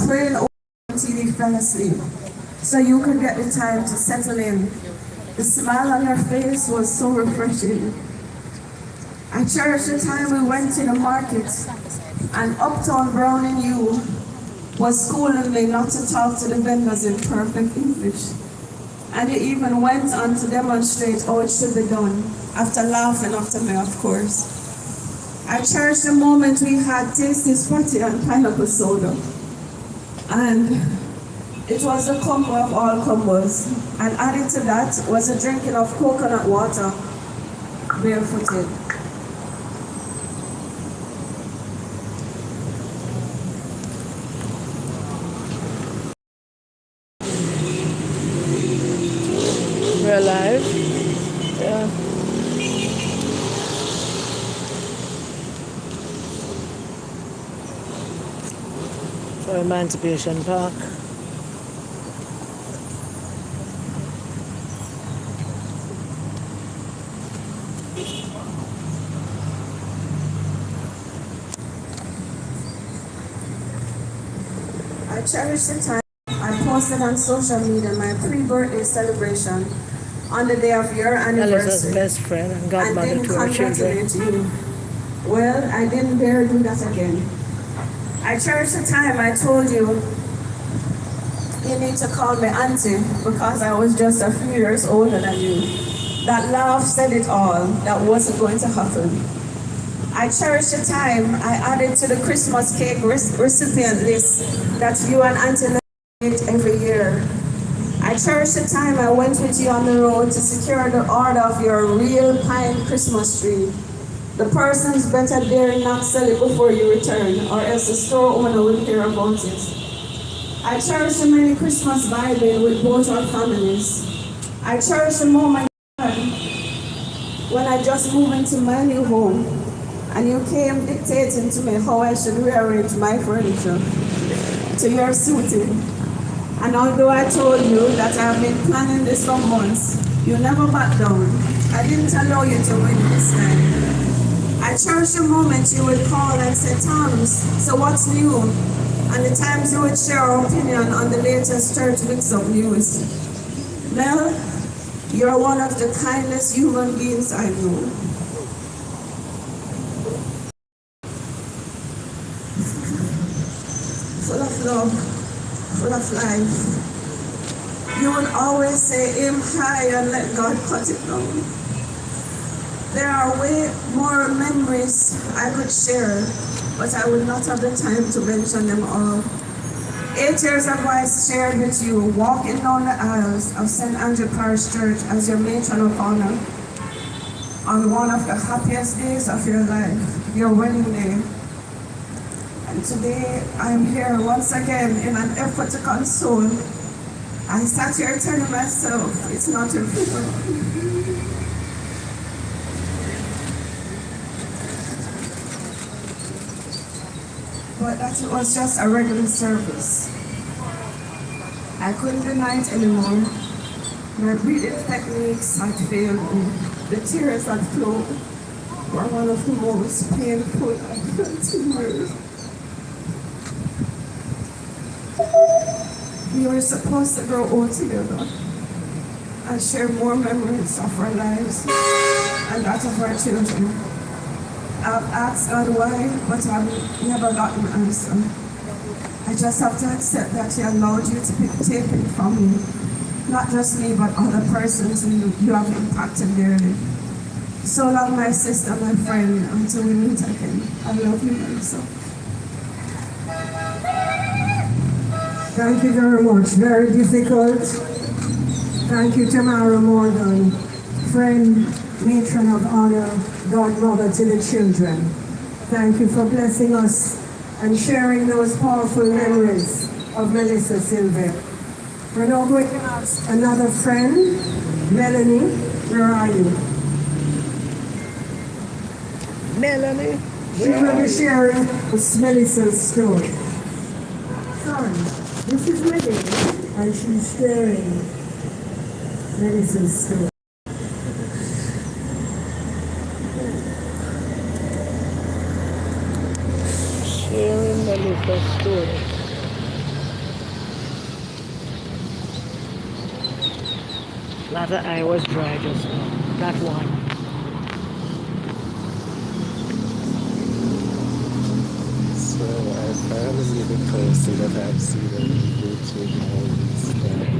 praying over until you fell asleep, so you could get the time to settle in. The smile on your face was so refreshing. I cherish the time we went to the market and Uptown Brown and you was schooling me not to talk to the vendors in perfect English. And you even went on to demonstrate how it should be done, after laughing after me, of course. I cherish the moment we had tasty spotty and pineapple soda. And it was the combo of all combos. And added to that was a drinking of coconut water, barefooted. We're alive. Yeah. For Emancipation Park. I cherish the time I posted on social media my pre-birthday celebration on the day of your Alyssa's anniversary. best friend and godmother didn't to her children. congratulate you. Well, I didn't dare do that again. I cherish the time I told you you need to call me auntie because I was just a few years older than you. That laugh said it all. That wasn't going to happen. I cherish the time I added to the Christmas cake recipient list that you and Auntie did every year. I cherish the time I went with you on the road to secure the order of your real pine Christmas tree. The person's better dare not sell it before you return, or else the store owner will hear about it. I cherish the many Christmas vibing with both our families. I cherish the moment when I just moved into my new home and you came dictating to me how I should rearrange my furniture to your suiting. And although I told you that I've been planning this for months, you never backed down. I didn't allow you to win this time. I cherish the moment you would call and say, Thomas, so what's new? And the times you would share our opinion on the latest church mix-up news. Mel, you're one of the kindest human beings I know. Full of love, full of life. You would always say, aim high and let God cut it down. There are way more memories I could share, but I would not have the time to mention them all. 8 years ago I shared with you walking down the aisles of St. Andrew Parish Church as your matron of honor on one of the happiest days of your life, your wedding day. And today I am here once again in an effort to console. I sat here telling myself, it's not your funeral. But that it was just a regular service. I couldn't deny it anymore. My breathing techniques had failed me. The tears that flowed were one of the most painful I've felt in years. We were supposed to grow old together and share more memories of our lives and that of our children. I've asked God why, but I've never gotten an answer. I just have to accept that He allowed you to be taken from me. Not just me, but other persons you have impacted dearly. So long, my sister, my friend, until we meet again. I love you, Melissa. Thank you very much. Very difficult. Thank you, Tamara Morgan, friend, matron of honor, godmother to the children. Thank you for blessing us and sharing those powerful memories of Melissa Silvera. We're now going to ask another friend, Melanie. Where are you? Melanie. She will be sharing Melissa's story. Sorry, this is Melanie, and she's sharing Melissa's story. Sharing Melissa's story. That eye was dry just now. That one. So I finally the person that I've seen on YouTube all this time.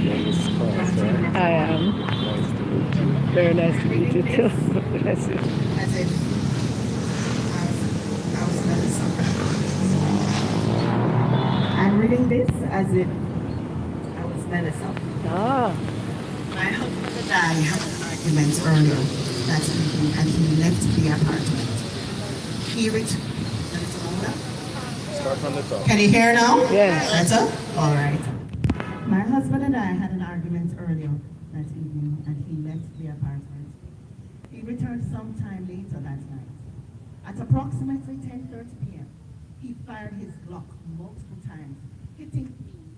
Your response, right? I am. Nice to meet you. Very nice to meet you too. Bless you. As if I was medicine. I'm reading this as if I was medicine. Ah, My husband and I had an argument earlier that evening and he left the apartment. He returned. Start from the top. Can you hear now? Yes. Better? All right. My husband and I had an argument earlier that evening and he left the apartment. He returned sometime later that night. At approximately 10:30 p.m., he fired his Glock multiple times, hitting me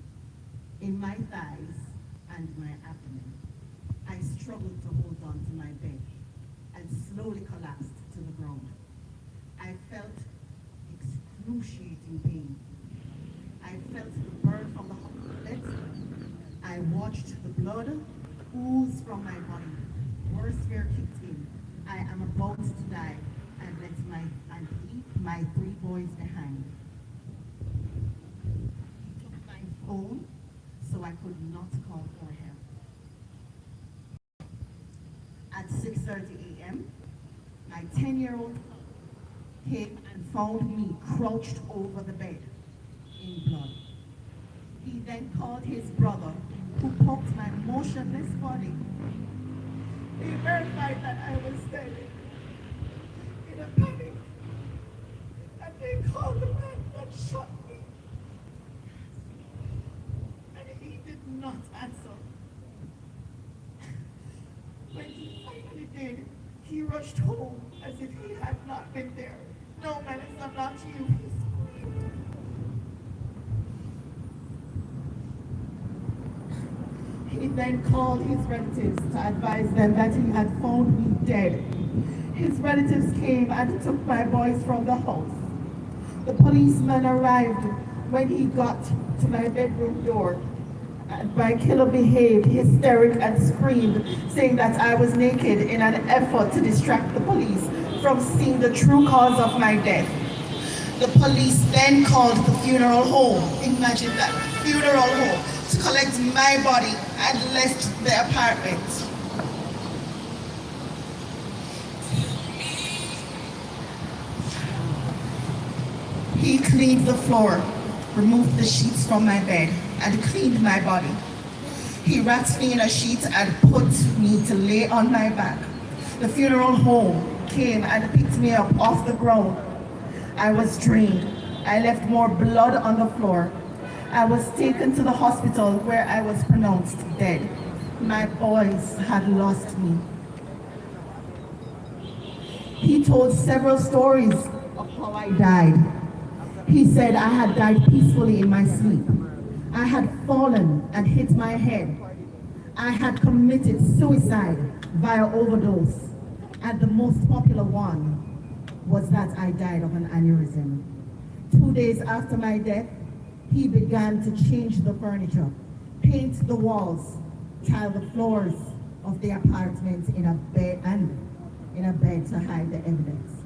in my thighs and my abdomen. I struggled to hold on to my bed and slowly collapsed to the ground. I felt excruciating pain. I felt the burn from the hot bullets. I watched the blood ooze from my body. Worst fear kicked in. I am about to die and leave my 3 boys behind. He took my phone so I could not call for help. At 6:30 a.m., my 10-year-old son came and found me crouched over the bed in blood. He then called his brother, who poked my motionless body. He verified that I was dead. In a panic, and they called the man that shot me. And he did not answer. When he finally did, he rushed home as if he had not been there. No, Melissa, not you. He screamed. He then called his relatives to advise them that he had found me dead. His relatives came and took my boys from the house. The policeman arrived when he got to my bedroom door. And my killer behaved hysteric and screamed, saying that I was naked in an effort to distract the police from seeing the true cause of my death. The police then called the funeral home, imagine that, funeral home, to collect my body and left the apartment. He cleaned the floor, removed the sheets from my bed, and cleaned my body. He wrapped me in a sheet and put me to lay on my back. The funeral home came and picked me up off the ground. I was drained. I left more blood on the floor. I was taken to the hospital where I was pronounced dead. My boys had lost me. He told several stories of how I died. He said I had died peacefully in my sleep. I had fallen and hit my head. I had committed suicide via overdose. And the most popular one was that I died of an aneurysm. 2 days after my death, he began to change the furniture, paint the walls, tile the floors of the apartment in a bed to hide the evidence.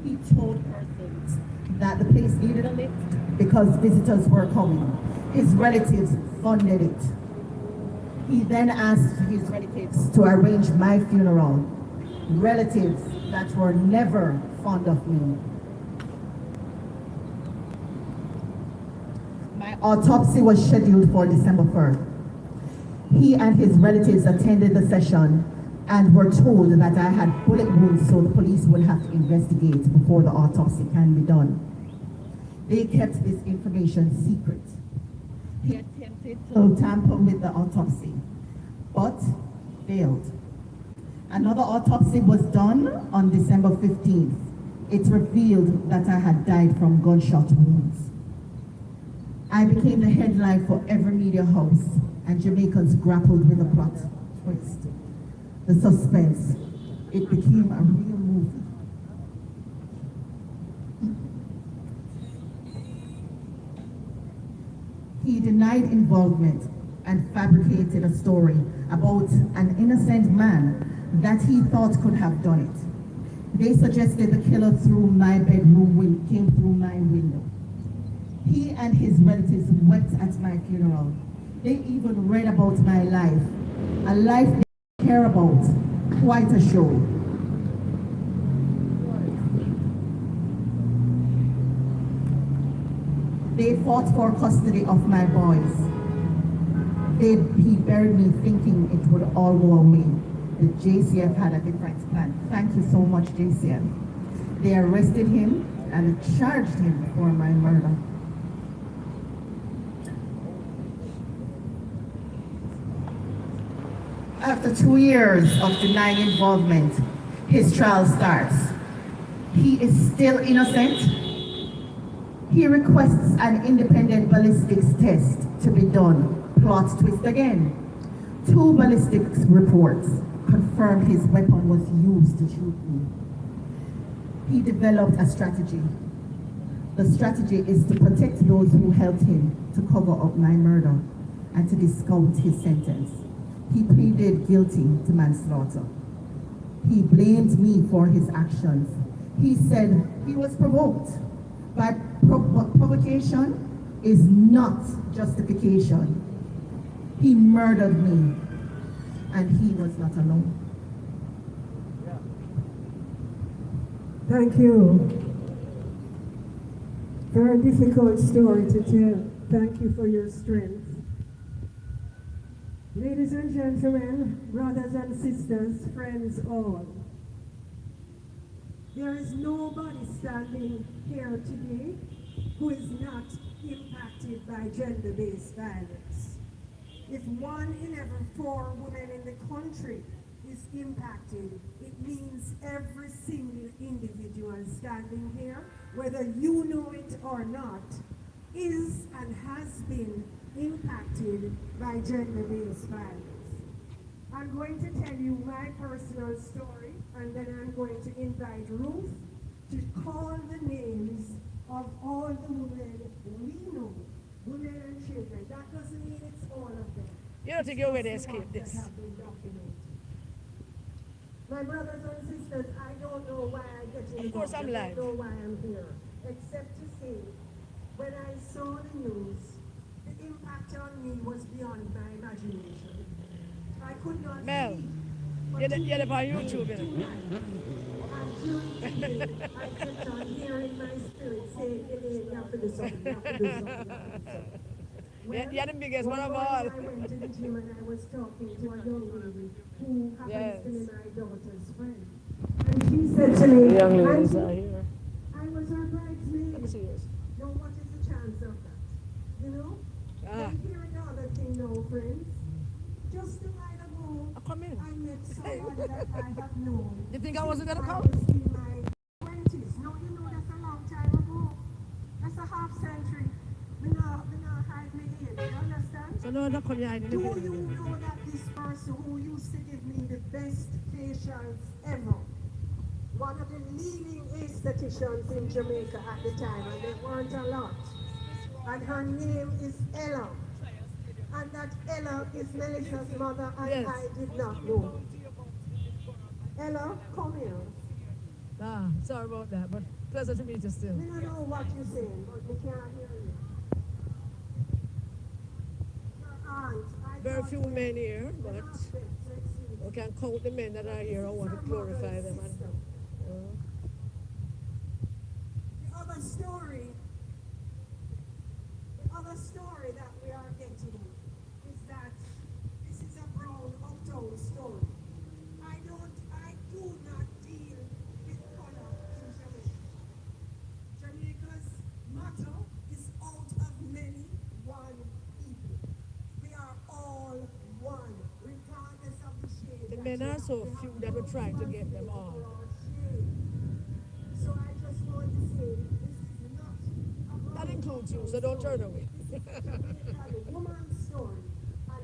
He told persons that the place needed a lift because visitors were coming. His relatives funded it. He then asked his relatives to arrange my funeral, relatives that were never fond of me. My autopsy was scheduled for December 1st. He and his relatives attended the session and were told that I had bullet wounds so the police would have to investigate before the autopsy can be done. They kept this information secret. He attempted to tamper with the autopsy, but failed. Another autopsy was done on December 15th. It revealed that I had died from gunshot wounds. I became the headline for every media house, and Jamaicans grappled with the plot twist. The suspense. It became a real movie. He denied involvement and fabricated a story about an innocent man that he thought could have done it. They suggested the killer came through my window. He and his relatives wept at my funeral. They even read about my life, a life they care about. Quite a show. They fought for custody of my boys. He buried me thinking it would all go away. The JCF had a different plan. Thank you so much, JCF. They arrested him and charged him for my murder. After 2 years of denying involvement, his trial starts. He is still innocent. He requests an independent ballistics test to be done. Plot twist again. 2 ballistics reports confirmed his weapon was used to shoot me. He developed a strategy. The strategy is to protect those who helped him to cover up my murder and to discount his sentence. He pleaded guilty to manslaughter. He blamed me for his actions. He said he was provoked, but provocation is not justification. He murdered me, and he was not alone. Thank you. Very difficult story to tell. Thank you for your strength. Ladies and gentlemen, brothers and sisters, friends all, there is nobody standing here today who is not impacted by gender-based violence. If 1 in every 4 women in the country is impacted, it means every single individual standing here, whether you know it or not, is and has been impacted by gender-based violence. I'm going to tell you my personal story, and then I'm going to invite Ruth to call the names of all the women we know, women and children. That doesn't mean it's all of them. You don't think you're going to escape That this? have been documented. My brothers and sisters, I don't know why I get involved. Of course I'm live. I don't know why I'm here, except to say, when I saw the news, the impact on me was beyond my imagination. I could not Mel, see. you're on YouTube, And during the day, I kept on hearing my spirit say, Elaine, you have to do something, you have to do something, you have to do something. Well, You're the biggest one of morning all. I went to the gym and I was talking to a young lady who happens to be my daughter's friend. And she said to me, The young ladies "Auntie, are here. I was her bridesmaid. Let me see yours. Now, what is the chance of that? You know? Ah. And here another thing now, friends. Just a while ago, I'll come in. I met somebody that I have known. You think I wasn't gonna since come? I was in my 20s. No, you know, that's a long time ago. That's a half century. We not hide me in. You understand? So no, don't come here. Do you know that this person who used to give me the best facials ever, one of the leading aestheticians in Jamaica at the time, and there weren't a lot, and her name is Ella, and that Ella is Melissa's mother, and Yes. I did not know. Ella, come here. Ah, sorry about that, but pleasure to meet you still. We don't know what you're saying, but we can't hear you. Your aunt, I Very thought few you men here, were but not fit, so excuse we can count the men that are here. I want to glorify them. And, The other story that we are getting is that this is a brown uptown story. I do not deal with color in Jamaica. Jamaica's motto is out of many, one people. We are all one, regardless of the shade. the men are so few that we're trying to get them all. So I just want to say, this is not a That includes you, so don't turn away. a woman's story.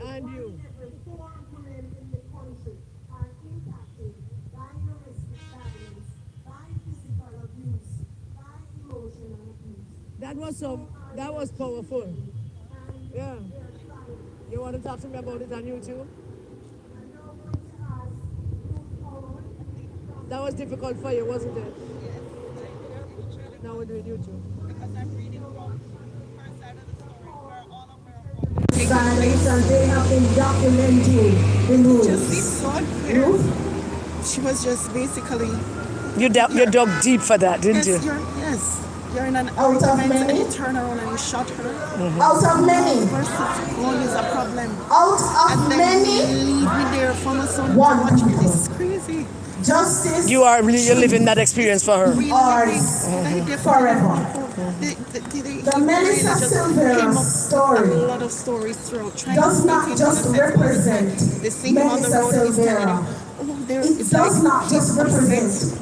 And one you. in every 4 women in the country are impacted by domestic violence, by physical abuse, by emotional abuse. That was powerful. And Yeah. they're trying You want to talk to me about it on YouTube? That was difficult for you, wasn't it? Now we're doing YouTube. Silence, and they have been documenting the news. Just seems so unfair. She was just basically. You dug deep for that, didn't you? You're in an Out of argument and many? you turn around and you shot her. Out of many, Versus gun is a problem. out And of then many, you leave me there for my son to one watch me. people. This is crazy. Justice You're living that experience for her. ours forever. The Melissa Silvera story A lot of stories throughout. trying does to not make it just innocent. represent They see him on the Melissa road, he's telling Silvera. them, oh, there It it's does like not just represent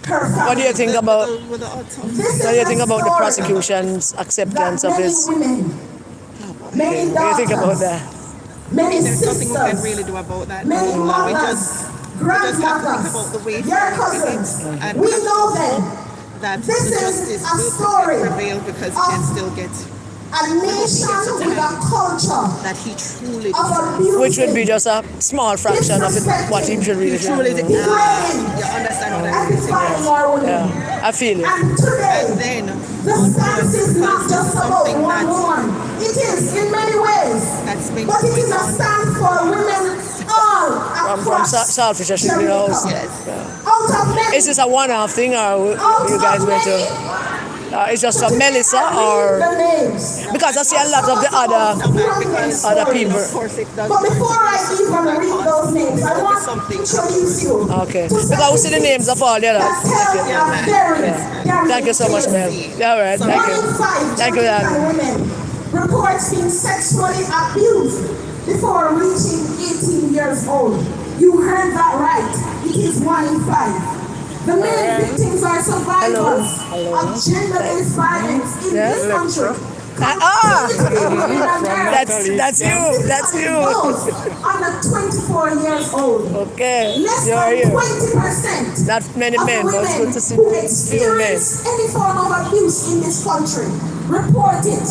her family. What do you think about with the autopsy. This what do you is think a about the story prosecution's acceptance that of many his? women, many What do you think about daughters, that? many There's nothing we can sisters, really do about that. many We mothers, just have to think grandmothers, about the way your forward with cousins. it. And We have to know hope them. that This the is justice a will story prevail because he can of still get A nation with a culture that he truly of deserves. abusing, Which would be just a small fraction of it, what he should really Truly do. deserves. degrading, You understand what and I'm saying? defining our women. Yeah, I feel it. And today, And then, the stance is not just about something one that's- woman. It is in many ways, that's been but it is going a on. stand for women all From across Saltfish, I should be Jamaica. house. Out of many, Is this a one-off thing, or out you guys of went to? many, It's just for Melissa, I read or the names. because I see a lot of the other people. Of course it does. But before I even read those names, I want to introduce you. Okay, to because we see the names of all the others. that tell a very Thank you so much, ma'am. All right, thank One in you. five Thank you, Jamaican Dan. women reports being sexually abused before reaching 18 years old. You heard that right. It is 1 in 5. The main victims are survivors of gender-based violence in this country. That's you. Those under 24 years old. Okay, Less you're than here. 20% Not many of men, but it's women good to see who few men. experience any form of abuse in this country report it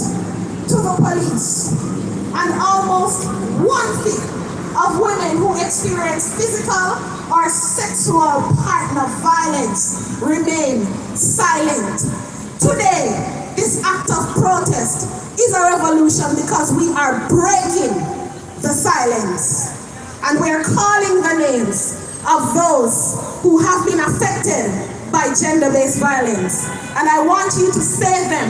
to the police. And almost 1/5 of women who experience physical or sexual partner violence remain silent. Today, this act of protest is a revolution because we are breaking the silence. And we are calling the names of those who have been affected by gender-based violence. And I want you to say them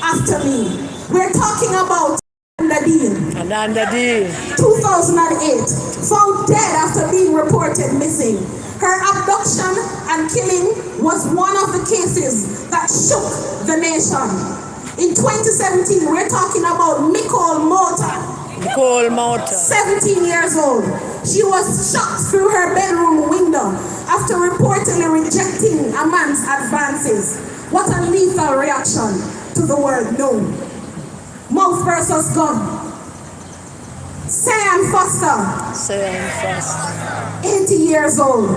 after me. We're talking about Nadine, Ananda D. 2008, found dead after being reported missing. Her abduction and killing was one of the cases that shook the nation. In 2017, we're talking about Nicole Mota, Nicole Mota. 17 years old. She was shot through her bedroom window after reportedly rejecting a man's advances. What a lethal reaction to the word no. Mouth versus gun. Sayan Foster, Say I'm fast. 80 years old,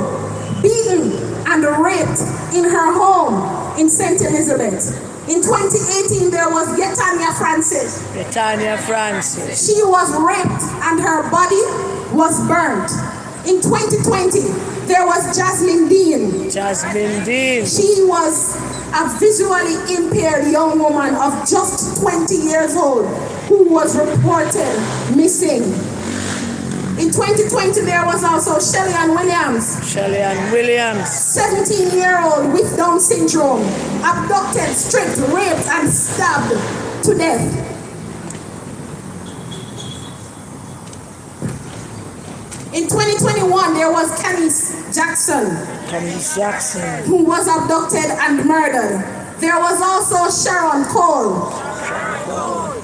beaten and raped in her home in St. Elizabeth. In 2018, there was Yetania Francis. Britannia Francis. She was raped and her body was burnt. In 2020, there was Jasmine Dean. Jasmine Dean. She was a visually impaired young woman of just 20 years old who was reported missing. In 2020, there was also Shelly Ann Williams, Shelley Ann Williams. 17-year-old with Down syndrome, abducted, stripped, raped, and stabbed to death. In 2021, there was Kennis Jackson, Thomas Jackson. who was abducted and murdered. There was also Sharon Cole,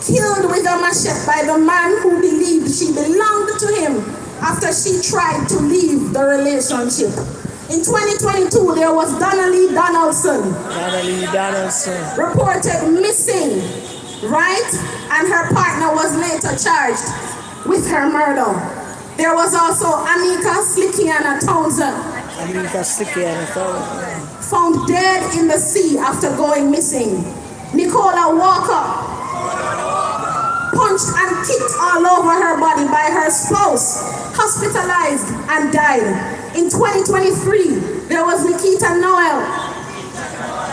killed with a machete by the man who believed she belonged to him after she tried to leave the relationship. In 2022, there was Donnelly Donaldson, Natalie Donaldson. reported missing, right? And her partner was later charged with her murder. There was also Anika Slickiana Townsend, America Sticky and found dead in the sea after going missing. Nicola Walker, punched and kicked all over her body by her spouse, hospitalized and died. In 2023, there was Nikita Noel,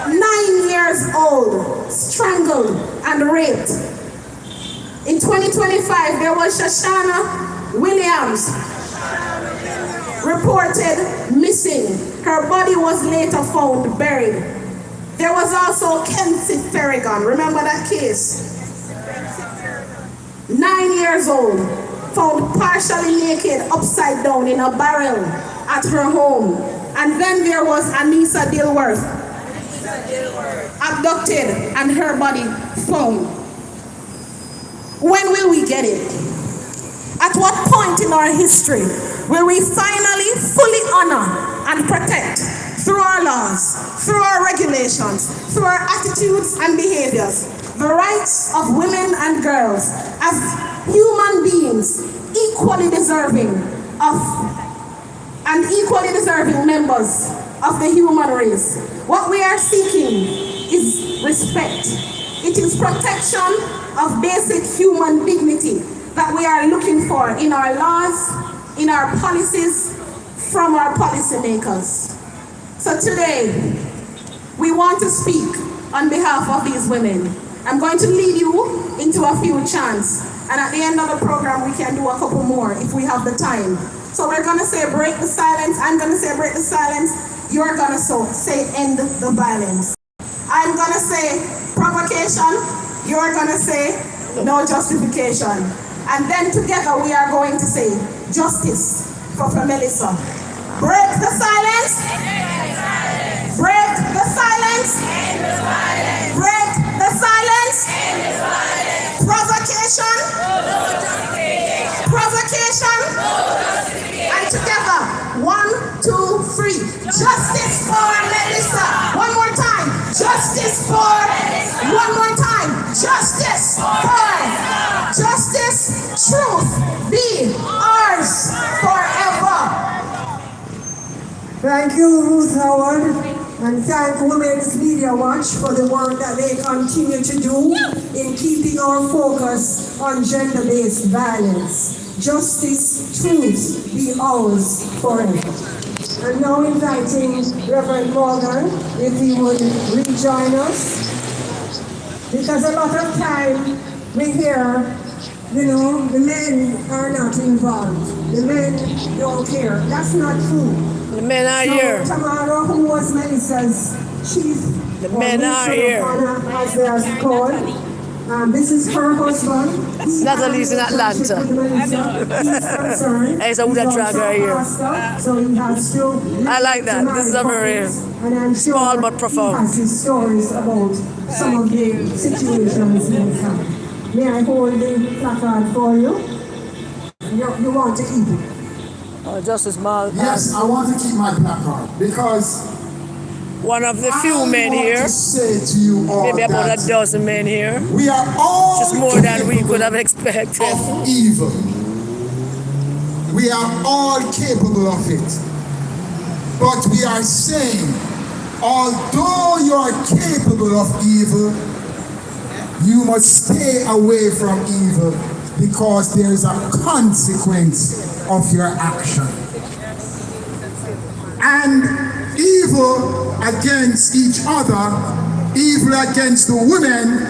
9 years old, strangled and raped. In 2025, there was Shoshana Williams, reported missing. Her body was later found buried. There was also Kenzie Ferrigan. Remember that case? 9 years old, found partially naked upside down in a barrel at her home. And then there was Anissa Dilworth, abducted and her body found. When will we get it? At what point in our history will we finally fully honor and protect, through our laws, through our regulations, through our attitudes and behaviors, the rights of women and girls as human beings equally deserving of and equally deserving members of the human race? What we are seeking is respect. It is protection of basic human dignity that we are looking for in our laws, in our policies, from our policymakers. So today, we want to speak on behalf of these women. I'm going to lead you into a few chants, and at the end of the program, we can do a couple more if we have the time. So we're going to say break the silence. I'm going to say break the silence. You're going to say end the violence. I'm going to say provocation. You're going to say no justification. And then together we are going to say justice for Melissa. Break the silence. Break the silence. Break the silence. Provocation. Provocation. And together, 1, 2, 3. Justice for Melissa. One more time. Justice for. One more time. Justice for. Justice, truth be ours forever. Thank you, Ruth Howard, and thank Women's Media Watch for the work that they continue to do in keeping our focus on gender-based violence. Justice, truth be ours forever. And now inviting Reverend Morgan, if he would rejoin us, because a lot of time we hear, the men are not involved. The men don't care. That's not true. The men are here. Tamara, who was Melissa's chief, The men are here. as they are called. This is her husband. Natalie's in Atlanta. There's a wood dragger here. So he has to. I like that. This is a very small but profound. He has his stories about some of the situations in his life. May I hold the placard for you? You want to keep it? Just a small. Yes, I want to keep my placard because one of the few men here, to say to you all maybe about a dozen men here, we are all just more than we could have expected. of evil. We are all capable of it. But we are saying, although you are capable of evil, you must stay away from evil because there is a consequence of your action. And evil against each other, evil against the women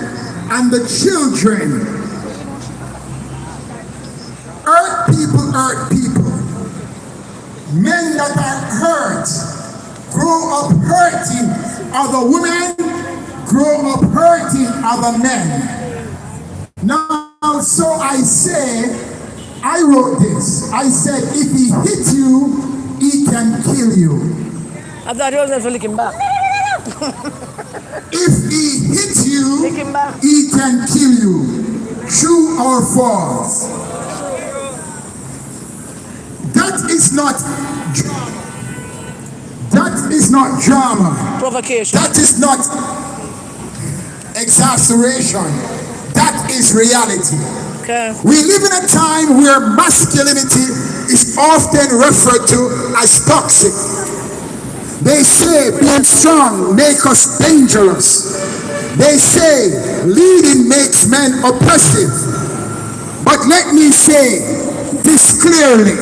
and the children. Hurt people hurt people. Men that are hurt grow up hurting other women, grow up hurting other men. Now, so I say, I wrote this. I said, if he hits you, he can kill you. I thought he was going to lick him back. If he hits you, Lick him back. he can kill you. True or false? That is not drama. Provocation. That is not exaggeration. That is reality. Okay. We live in a time where masculinity is often referred to as toxic. They say being strong makes us dangerous. They say leading makes men oppressive. But let me say this clearly.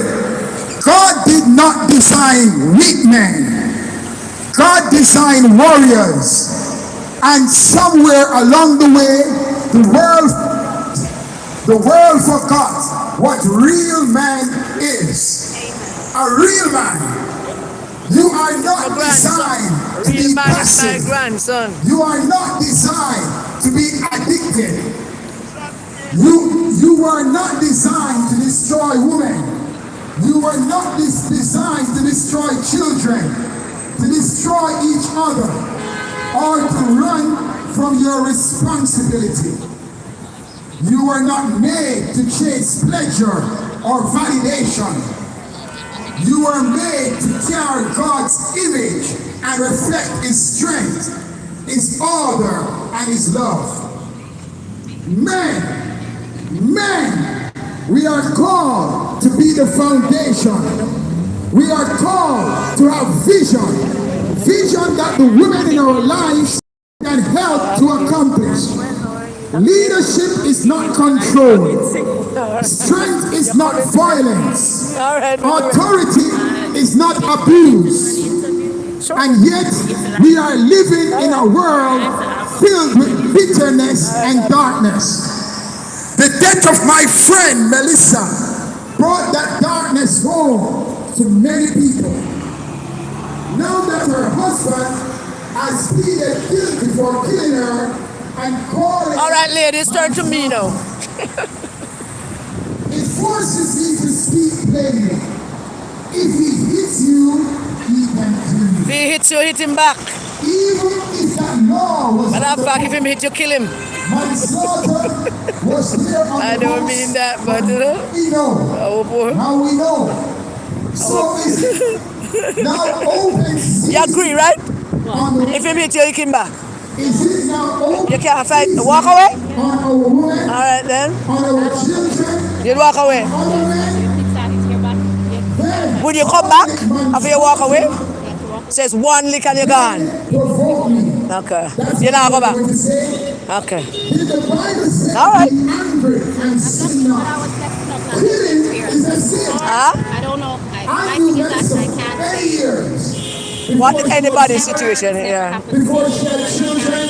God did not design weak men. God designed warriors. And somewhere along the way, the world forgot what real man is. A real man. You are not designed to be passive. You are not designed to be addicted. You are not designed to destroy women. You were not designed to destroy children, to destroy each other, or to run from your responsibility. You were not made to chase pleasure or validation. You were made to carry God's image and reflect His strength, His order, and His love. Men, we are called to be the foundation. We are called to have vision that the women in our lives can help to accomplish. Leadership is not control. Strength is not violence. Authority is not abuse. And yet we are living in a world filled with bitterness and darkness. The death of my friend Melissa brought that darkness home to many people. Now that her husband has pleaded guilty for killing her and calling... All right, ladies, turn to me now. It forces me to speak plainly. If he hits you, he can kill you. If he hits you, hit him back. Even if that law was... Matter of fact, if him hit you, kill him. Manslaughter was there on I the don't box. mean that, but you know. We know. Oh boy. Now we know. So is now open season. You agree, right? On the, If him hit you, hit him back. is it now open You can't fight. season Walk away. on our women, All right then. on our children, You'd walk away. other men? Then Would you come back after you walk away? Says one lick and you're gone. provoke me. Okay. That's You now go what back. I'm going to say. Okay. Did the Bible say All right. be angry and sin not? Killing is a sin. Huh? I don't know. I I knew think it's Melissa that I for can't many say. years. What Before she anybody's was situation here? Before she had children,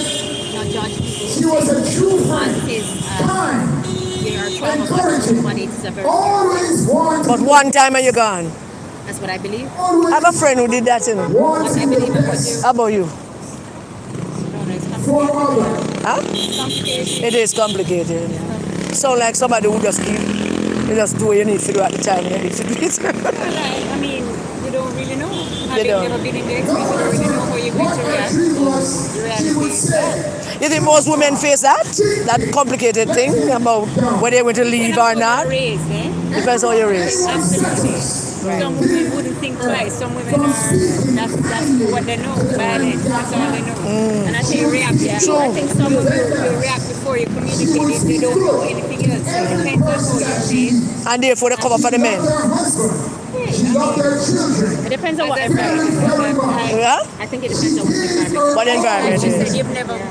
Not judge people. she was a true friend. Kind, They are trauma encouraging, but it's a very... always wanted. But one time and you're gone. That's what I believe. Always I have a friend who did that, you know. wanting the best How about you? for others. Huh? It is complicated. Sound like somebody who just keep, you just do what you need to do at the time you need to do it. I mean, you don't really know. Having don't. never been in the experience, you don't really know how you're going What to my react. dream was, The she reality would is say, You think most women face that complicated thing about whether they're going to leave or not? raised, eh? Depends how you're raised. Absolutely. Some women wouldn't think twice. Some women are, that's what they know, violent. That's all they know. And I say react, yeah. I think some of you will react before you communicate if they don't know anything else. It depends on how you feel. And therefore they cover for the men. her husband. She loved their children. It depends on what environment. Yeah? I think it depends on what environment. What environment Like you is? said,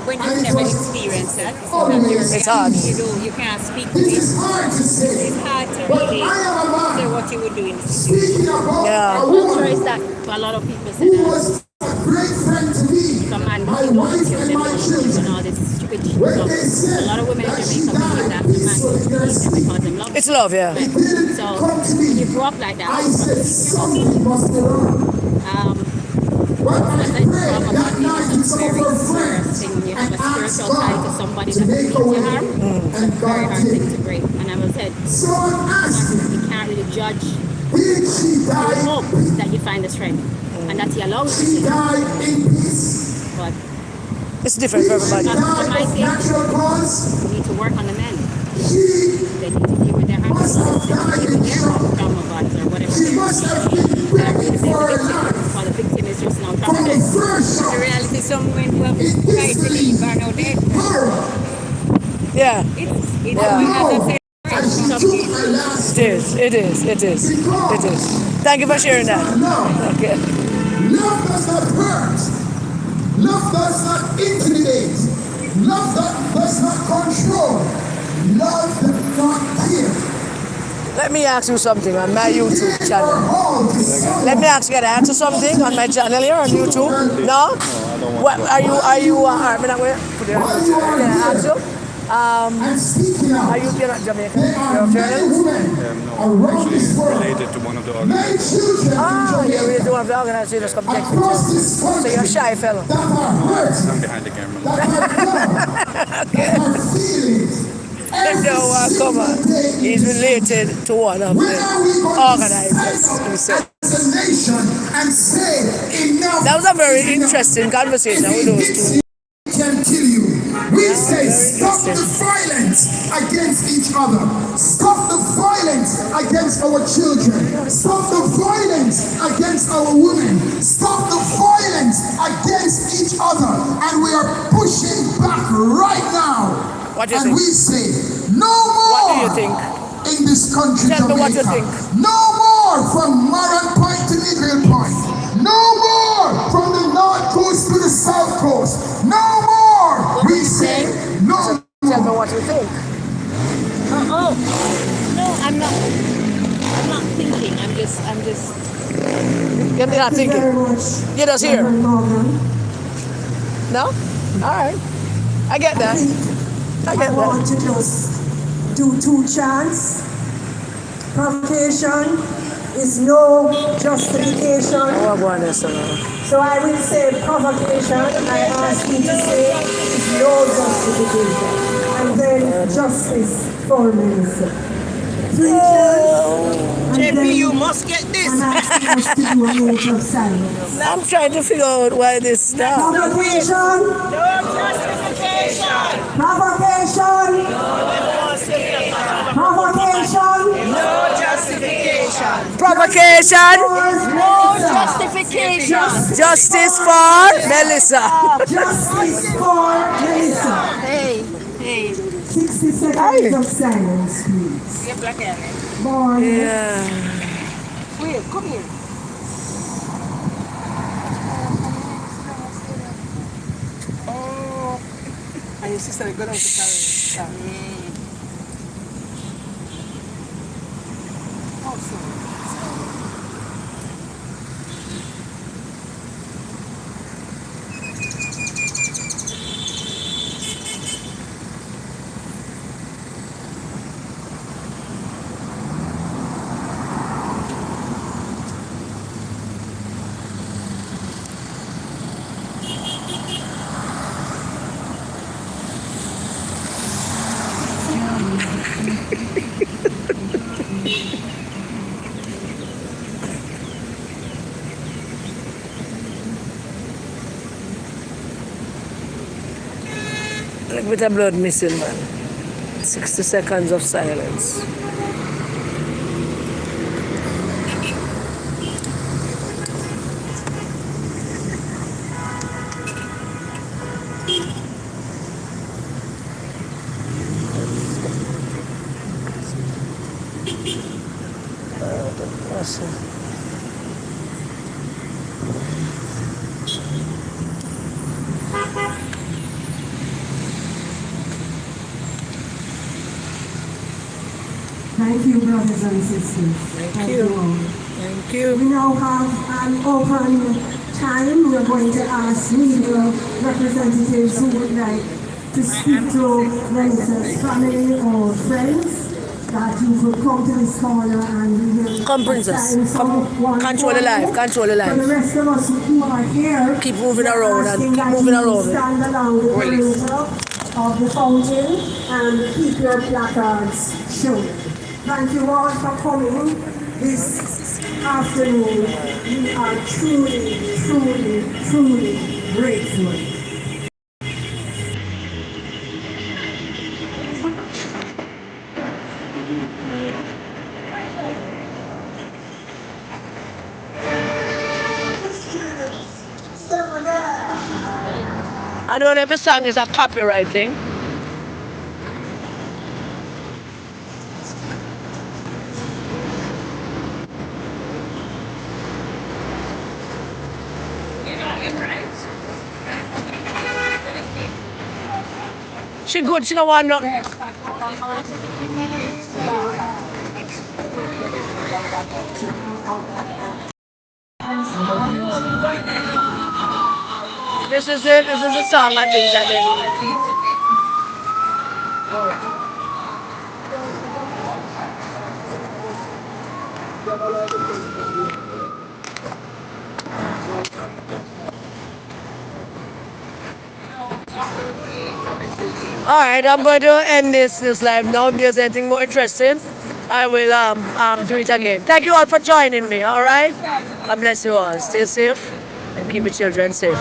when you've never experienced that, It's hard. you can't speak to This it. is hard to say, It's hard to but really I am a say man what you would do in this situation. speaking about Yeah. a I'm woman sure it's that, but a lot of people say who that was a great friend to me, some man my don't wife kill and them my and children. all this stupid shit. When So, they said a lot of women in that she Jamaica believe died that the man peacefully in her kills them sleep, because they love It's them. love, yeah. it didn't So come to when you me. grow up like that, I said something must be wrong. But I as I prayed trauma that bonding night is with some a of very her serious friends thing when you have and a asked spiritual tie to God somebody to that make means a you way, harm. and Very God hard thing did. to break. And I will say, Someone asked me, you can't really judge. did she You die? hope that you find the strength and that he allows you She to. died in peace. But It's different for Did she everybody. die of natural cause? you need to work on the men. She They need to deal with their must harm. have died Deal in with their shock. trauma bonds or whatever. She must have been begging for her life While the victim is just now from the traumatized. first The shock. reality is some women who have It tried to leave are now dead. horror. Yeah, It's Yeah. as I said, And she some took her last it is. It is. It is. It is. Thank you for sharing that. love. Okay. Love does not hurt. Love does not intimidate. Love does not control. Love does not kill. Let me ask you something on my YouTube channel. Let me ask you something on my channel here on YouTube. No? What are you I'm not going to put it on YouTube. Can I ask you? You're not Jamaican? You're journalist? No, actually related to one of the organizations. You're related to one of the organizations. Come take pictures. So you're a shy fellow. I'm behind the camera. No, come on. He's related to one of the organizers, he said. That was a very interesting conversation with those two. Can kill you. We say stop the violence against each other. Stop the violence against our children. Stop the violence against our women. Stop the violence against each other. And we are pushing back right now. What do you and think? We say no more. What do you think? In this country, Tell me Jamaica. what you think. No more from Maran Point to Negril Point. No more from the North Coast to the South Coast. No more. We say no more. Tell me what you think. No, I'm not thinking. I'm just. You're not thinking. You're just here. No? All right. I get that. I want to just do two chants. Provocation is no justification. So I will say provocation. I ask you to say is no justification. And then justice for minister. Three chants. JP, you must get this. And I ask us to do a note of silence. I'm trying to figure out why this stuff. Provocation. No justification. Provocation. Provocation. No justification. Provocation. No justification. Justice for Melissa. Justice for Melissa. Hey. 60 seconds of silence, please. You're black hair. Boy. Yeah. Wait, come here. Oh. And your sister go down to carry. Like with a blood missing, man. 60 seconds of silence. Thank you, brothers and sisters. Thank you all. Thank you. We now have an open time. We're going to ask media representatives who would like to speak to Melissa's family or friends that you could come to this corner and we will Come, princess. assign someone Control the live. Control the for the live. rest of us who are here, Keep moving around and asking keep that moving you around. stand along the perimeter of the fountain and keep your placards shown. Thank you all for coming this afternoon. We are truly, truly, truly grateful. I don't know if the song is a copyright thing. She good, she don't want nothing. This is it. This is the song I think that they. All right, I'm going to end this live now. If there's anything more interesting, I will do it again. Thank you all for joining me. All right. God bless you all. Stay safe and keep your children safe.